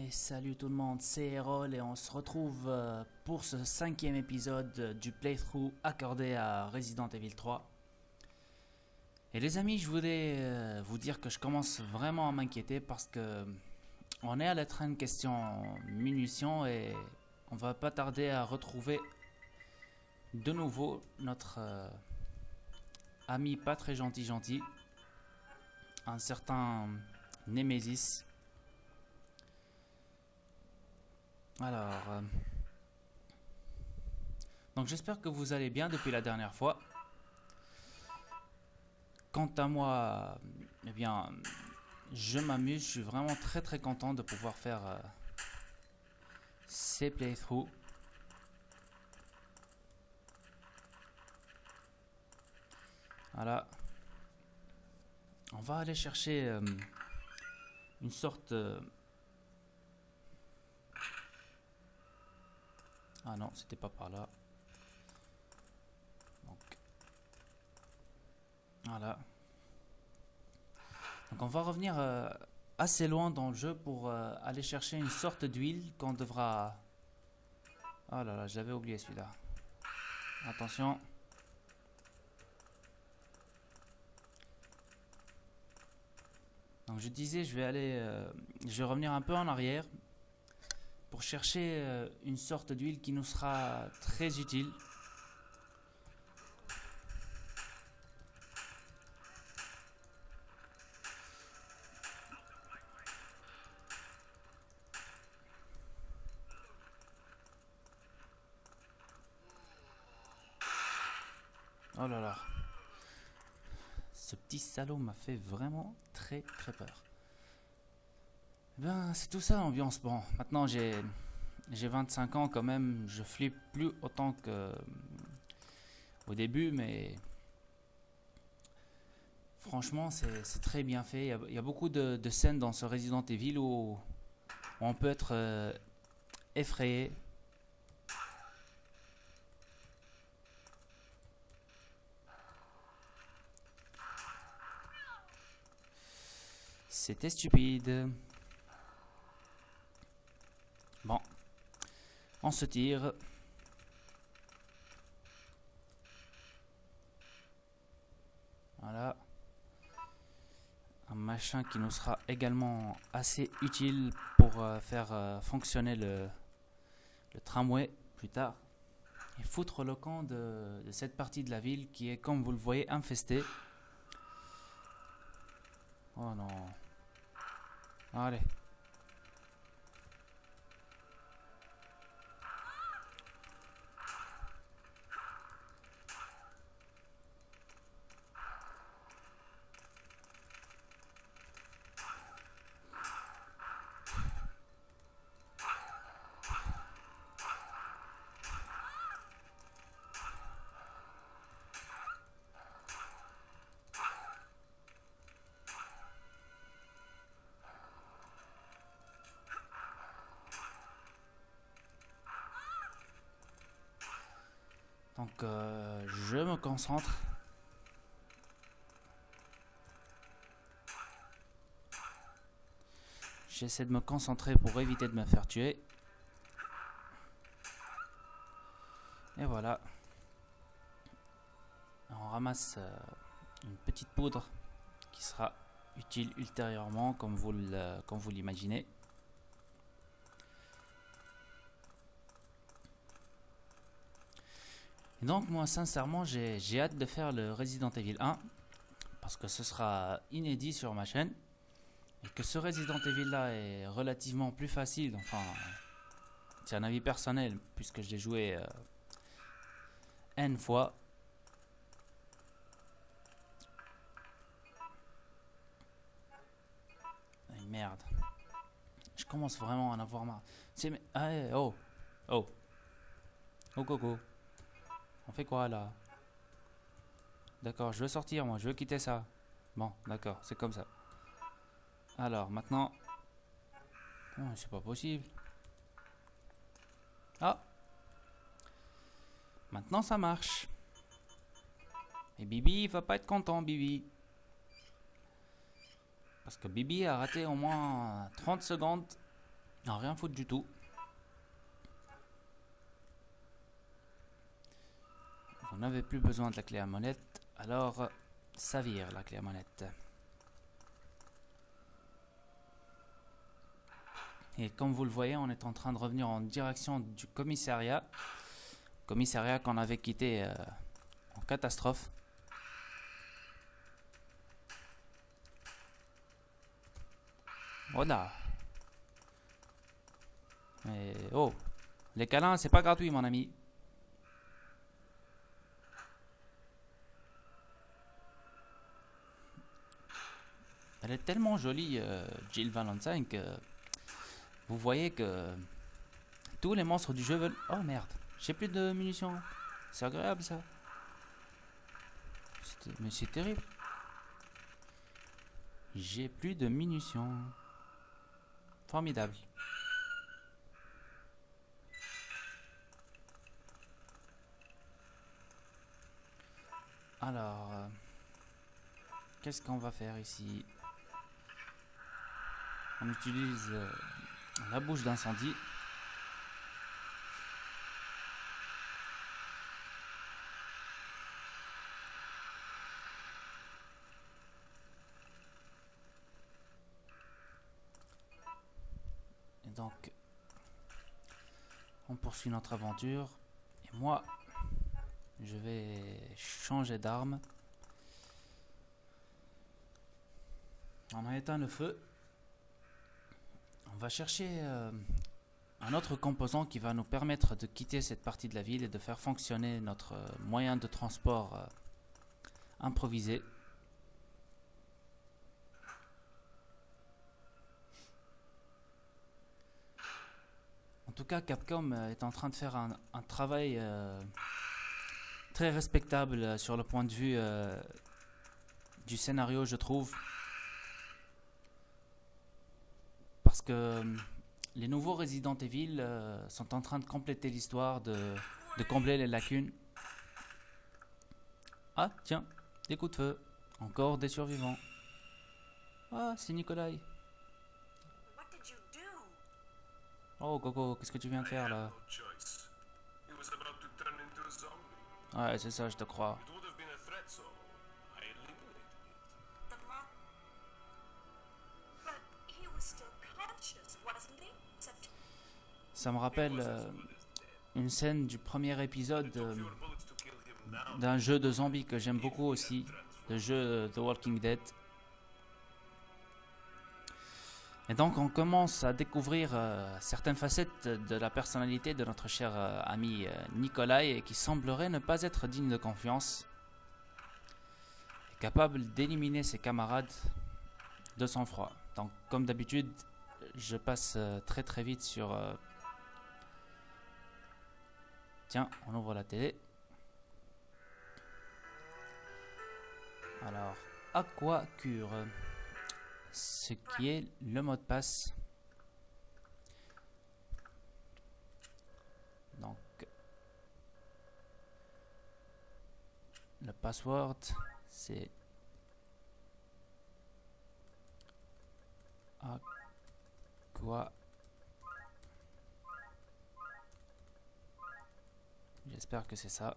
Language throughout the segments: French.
Et salut tout le monde, c'est Erol et on se retrouve pour ce 5e épisode du playthrough accordé à Resident Evil 3. Et les amis, je voulais vous dire que je commence vraiment à m'inquiéter parce que on est à la traîne question munitions et on va pas tarder à retrouver de nouveau notre ami pas très gentil, un certain Nemesis. Alors, donc j'espère que vous allez bien depuis la dernière fois. Quant à moi, eh bien, je m'amuse, je suis vraiment très content de pouvoir faire ces playthroughs. Voilà. On va aller chercher une sorte... Ah non, c'était pas par là. Donc, voilà. Donc on va revenir assez loin dans le jeu pour aller chercher une sorte d'huile qu'on devra... Oh là là, j'avais oublié celui-là. Attention. Donc je disais, je vais revenir un peu en arrière pour chercher une sorte d'huile qui nous sera très utile. Oh là là. Ce petit salaud m'a fait vraiment très peur. Eh ben, c'est tout ça l'ambiance. Bon, maintenant j'ai 25 ans quand même, je flippe plus autant que au début, mais franchement c'est très bien fait. Il y a beaucoup de scènes dans ce Resident Evil où on peut être effrayé. C'était stupide. Bon, on se tire. Voilà. Un machin qui nous sera également assez utile pour faire fonctionner le tramway plus tard. Et foutre le camp de cette partie de la ville qui est, comme vous le voyez, infestée. Oh non. Allez. Donc je me concentre. J'essaie de me concentrer pour éviter de me faire tuer. Et voilà. On ramasse une petite poudre qui sera utile ultérieurement comme vous l'imaginez. Et donc moi sincèrement j'ai hâte de faire le Resident Evil 1 parce que ce sera inédit sur ma chaîne et que ce Resident Evil là est relativement plus facile, enfin c'est un avis personnel puisque je l'ai joué N fois. Et merde, je commence vraiment à en avoir marre. C'est oh coco. On fait quoi là? D'accord, je veux sortir moi, je veux quitter ça. Bon, d'accord, c'est comme ça. Alors, maintenant... Oh, c'est pas possible. Ah! Maintenant ça marche. Et Bibi, il va pas être content, Bibi. Parce que Bibi a raté au moins 30 secondes Non, rien foutre du tout. Vous n'avez plus besoin de la clé à molette, alors ça vire la clé à molette. Et comme vous le voyez, on est en train de revenir en direction du commissariat. Commissariat qu'on avait quitté en catastrophe. Voilà. Mais oh, les câlins, c'est pas gratuit, mon ami. Elle est tellement jolie, Jill Valentine, que vous voyez que tous les monstres du jeu veulent... Oh merde, j'ai plus de munitions. C'est agréable ça. Mais c'est terrible. J'ai plus de munitions. Formidable. Alors, qu'est-ce qu'on va faire ici? On utilise la bouche d'incendie. Et donc, on poursuit notre aventure. Et moi, je vais changer d'arme. On a éteint le feu. On va chercher un autre composant qui va nous permettre de quitter cette partie de la ville et de faire fonctionner notre moyen de transport improvisé. En tout cas, Capcom est en train de faire un travail très respectable sur le point de vue du scénario, je trouve. Parce que les nouveaux Resident Evil sont en train de compléter l'histoire, de combler les lacunes. Ah, tiens, des coups de feu. Encore des survivants. Ah, c'est Nikolai. Oh, Coco, qu'est-ce que tu viens de faire là? Ouais, c'est ça, je te crois. Ça me rappelle une scène du premier épisode d'un jeu de zombies que j'aime beaucoup aussi, le jeu The Walking Dead. Et donc on commence à découvrir certaines facettes de la personnalité de notre cher ami Nikolai, qui semblerait ne pas être digne de confiance, capable d'éliminer ses camarades de sang-froid. Donc comme d'habitude, je passe très très vite sur... Tiens, on ouvre la télé. Alors, Aquacure, ce qui est le mot de passe. Donc, le password, c'est Aqua. J'espère que c'est ça.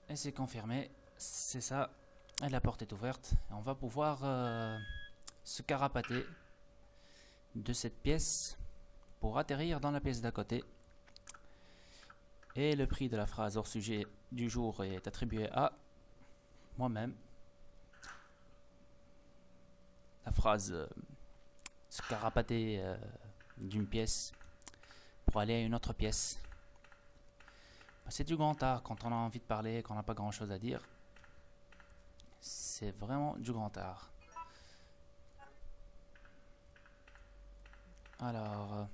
Et c'est confirmé, c'est ça. Et la porte est ouverte. Et on va pouvoir se carapater de cette pièce pour atterrir dans la pièce d'à côté. Et le prix de la phrase hors sujet du jour est attribué à moi-même. La phrase se carapater d'une pièce pour aller à une autre pièce. C'est du grand art quand on a envie de parler, qu'on n'a pas grand chose à dire. C'est vraiment du grand art. Alors...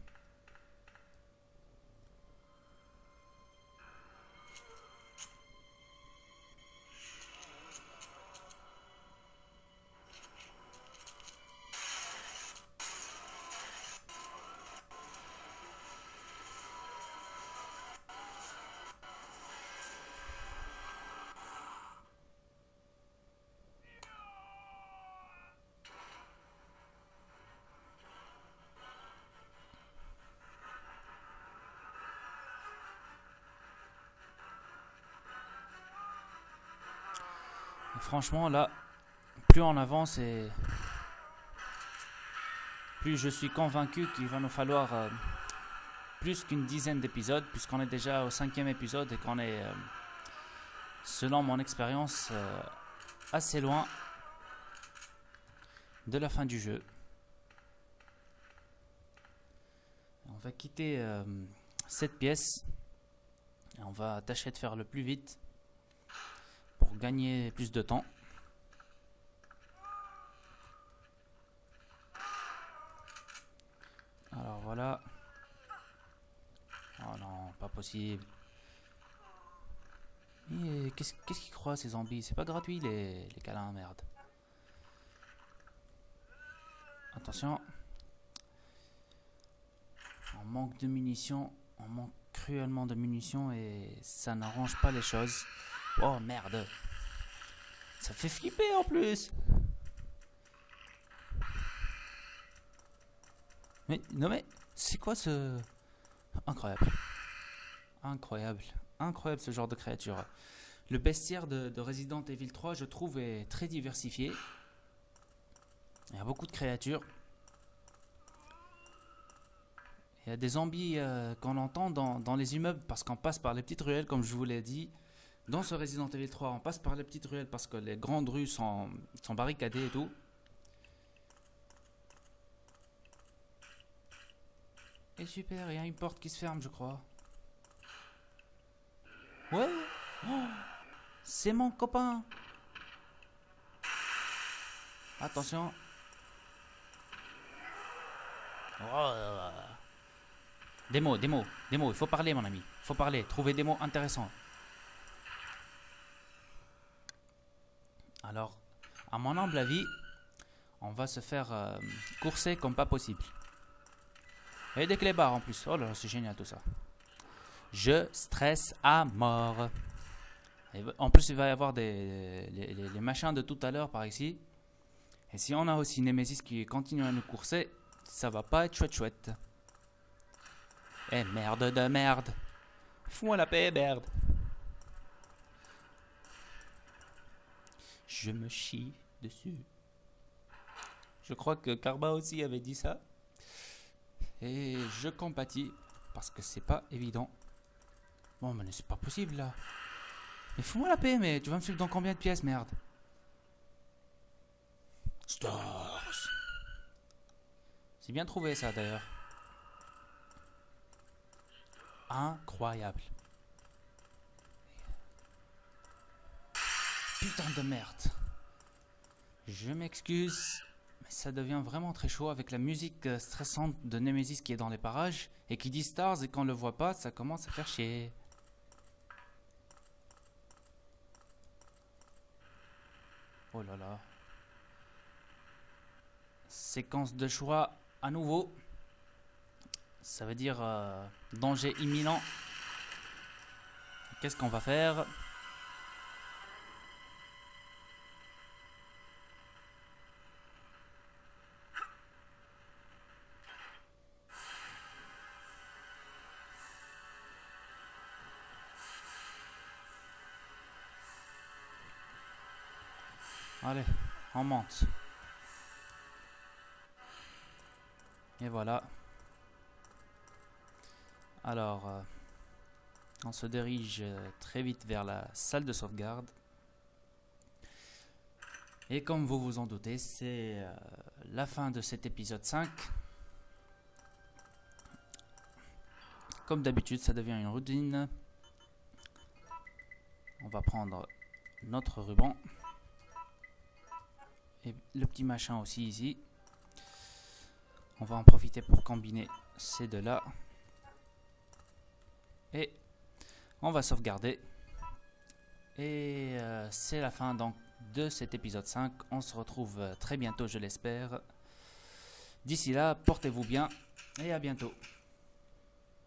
franchement là, plus on avance et plus je suis convaincu qu'il va nous falloir plus qu'une dizaine d'épisodes, puisqu'on est déjà au 5e épisode et qu'on est, selon mon expérience, assez loin de la fin du jeu. On va quitter cette pièce et on va tâcher de faire le plus vite pour gagner plus de temps. Alors voilà. Oh non, pas possible. Qu'est-ce qu'ils croient ces zombies? C'est pas gratuit les câlins, merde. Attention. On manque de munitions. On manque cruellement de munitions et ça n'arrange pas les choses. Oh merde. Ça fait flipper en plus. Mais non mais c'est quoi ce... Incroyable. Incroyable. Incroyable ce genre de créature. Le bestiaire de Resident Evil 3 je trouve est très diversifié. Il y a beaucoup de créatures. Il y a des zombies qu'on entend dans les immeubles parce qu'on passe par les petites ruelles comme je vous l'ai dit. Dans ce Resident Evil 3 on passe par les petites ruelles parce que les grandes rues sont barricadées et tout. Et super, il y a une porte qui se ferme je crois. Ouais. Oh, c'est mon copain. Attention. Oh. Des mots, il faut parler mon ami. Il faut parler, trouver des mots intéressants. Alors, à mon humble avis, on va se faire courser comme pas possible. Et des clébards en plus. Oh là là, c'est génial tout ça. Je stresse à mort. Et en plus, il va y avoir les machins de tout à l'heure par ici. Et si on a aussi Nemesis qui continue à nous courser, ça va pas être chouette chouette. Eh merde de merde. Fous-moi la paix, merde. Je me chie dessus. Je crois que Karma aussi avait dit ça. Et je compatis parce que c'est pas évident. Bon, mais c'est pas possible là. Mais fous-moi la paix, mais tu vas me suivre dans combien de pièces, merde? Stars. C'est bien trouvé ça d'ailleurs. Incroyable. Putain de merde. Je m'excuse, mais ça devient vraiment très chaud avec la musique stressante de Nemesis qui est dans les parages et qui dit Stars et qu'on le voit pas, ça commence à faire chier. Oh là là. Séquence de choix à nouveau. Ça veut dire danger imminent. Qu'est-ce qu'on va faire? Allez, on monte. Et voilà. Alors, on se dirige très vite vers la salle de sauvegarde. Et comme vous vous en doutez, c'est la fin de cet épisode 5. Comme d'habitude, ça devient une routine. On va prendre notre ruban. Et le petit machin aussi ici. On va en profiter pour combiner ces deux-là. Et on va sauvegarder. Et c'est la fin donc de cet épisode 5. On se retrouve très bientôt, je l'espère. D'ici là, portez-vous bien et à bientôt.